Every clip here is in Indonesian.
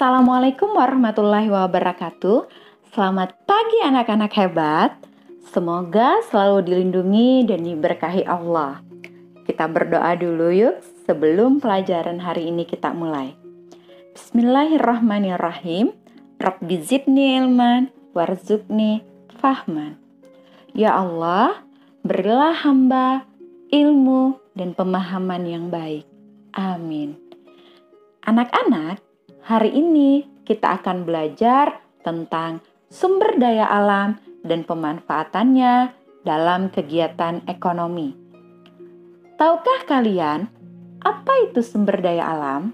Assalamualaikum warahmatullahi wabarakatuh. Selamat pagi anak-anak hebat. Semoga selalu dilindungi dan diberkahi Allah. Kita berdoa dulu yuk sebelum pelajaran hari ini kita mulai. Bismillahirrahmanirrahim. Rabbi zidni ilman warzuqni fahman. Ya Allah, berilah hamba ilmu dan pemahaman yang baik. Amin. Anak-anak, hari ini kita akan belajar tentang sumber daya alam dan pemanfaatannya dalam kegiatan ekonomi. Tahukah kalian apa itu sumber daya alam?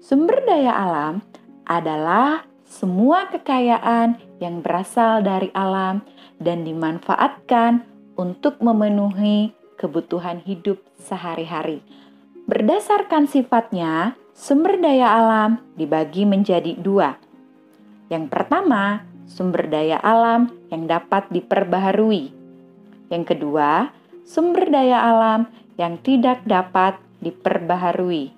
Sumber daya alam adalah semua kekayaan yang berasal dari alam dan dimanfaatkan untuk memenuhi kebutuhan hidup sehari-hari. Berdasarkan sifatnya, sumber daya alam dibagi menjadi dua. Yang pertama, sumber daya alam yang dapat diperbaharui. Yang kedua, sumber daya alam yang tidak dapat diperbaharui.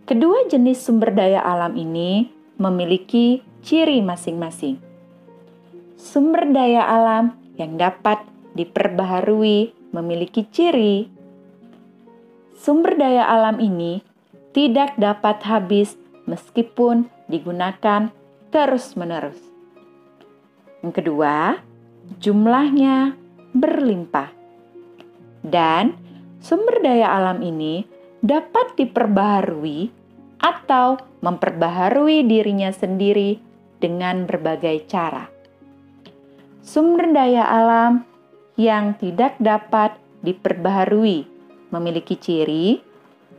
Kedua jenis sumber daya alam ini memiliki ciri masing-masing. Sumber daya alam yang dapat diperbaharui memiliki ciri. Sumber daya alam ini tidak dapat habis meskipun digunakan terus-menerus. Yang kedua, jumlahnya berlimpah. Dan sumber daya alam ini dapat diperbaharui atau memperbaharui dirinya sendiri dengan berbagai cara. Sumber daya alam yang tidak dapat diperbaharui memiliki ciri.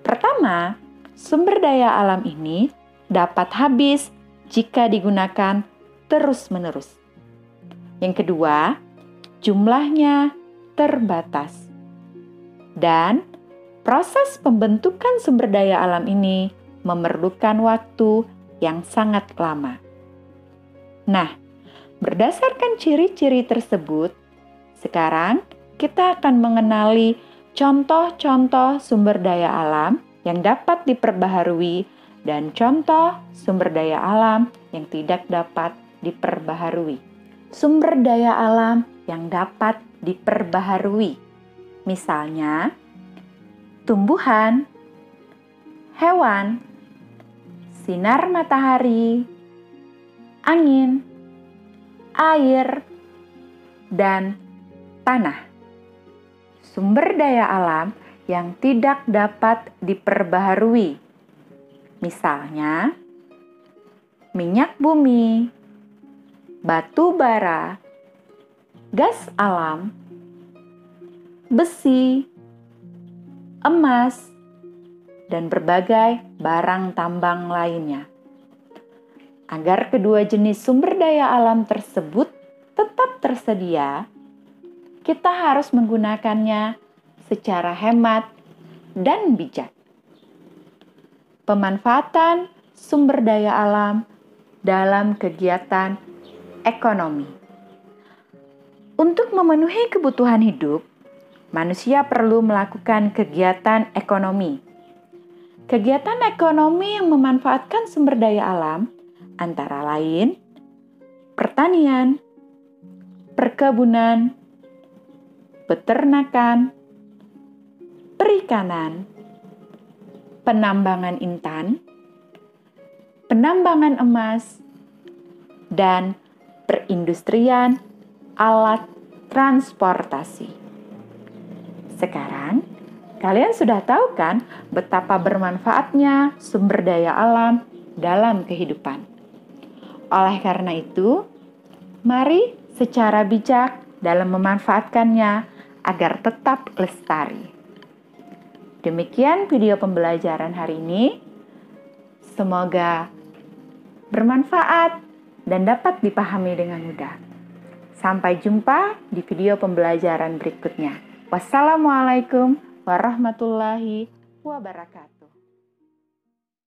Pertama, sumber daya alam ini dapat habis jika digunakan terus-menerus. Yang kedua, jumlahnya terbatas. Dan proses pembentukan sumber daya alam ini memerlukan waktu yang sangat lama. Nah, berdasarkan ciri-ciri tersebut, sekarang kita akan mengenali contoh-contoh sumber daya alam yang dapat diperbaharui dan contoh sumber daya alam yang tidak dapat diperbaharui. Sumber daya alam yang dapat diperbaharui, misalnya tumbuhan, hewan, sinar matahari, angin, air, dan tanah. Sumber daya alam yang tidak dapat diperbaharui, misalnya minyak bumi, batu bara, gas alam, besi, emas, dan berbagai barang tambang lainnya. Agar kedua jenis sumber daya alam tersebut tetap tersedia, kita harus menggunakannya secara hemat dan bijak. Pemanfaatan sumber daya alam dalam kegiatan ekonomi. Untuk memenuhi kebutuhan hidup, manusia perlu melakukan kegiatan ekonomi. Kegiatan ekonomi yang memanfaatkan sumber daya alam antara lain pertanian, perkebunan, peternakan, perikanan, penambangan intan, penambangan emas, dan perindustrian alat transportasi. Sekarang, kalian sudah tahu kan betapa bermanfaatnya sumber daya alam dalam kehidupan. Oleh karena itu, mari secara bijak dalam memanfaatkannya agar tetap lestari. Demikian video pembelajaran hari ini. Semoga bermanfaat dan dapat dipahami dengan mudah. Sampai jumpa di video pembelajaran berikutnya. Wassalamualaikum warahmatullahi wabarakatuh.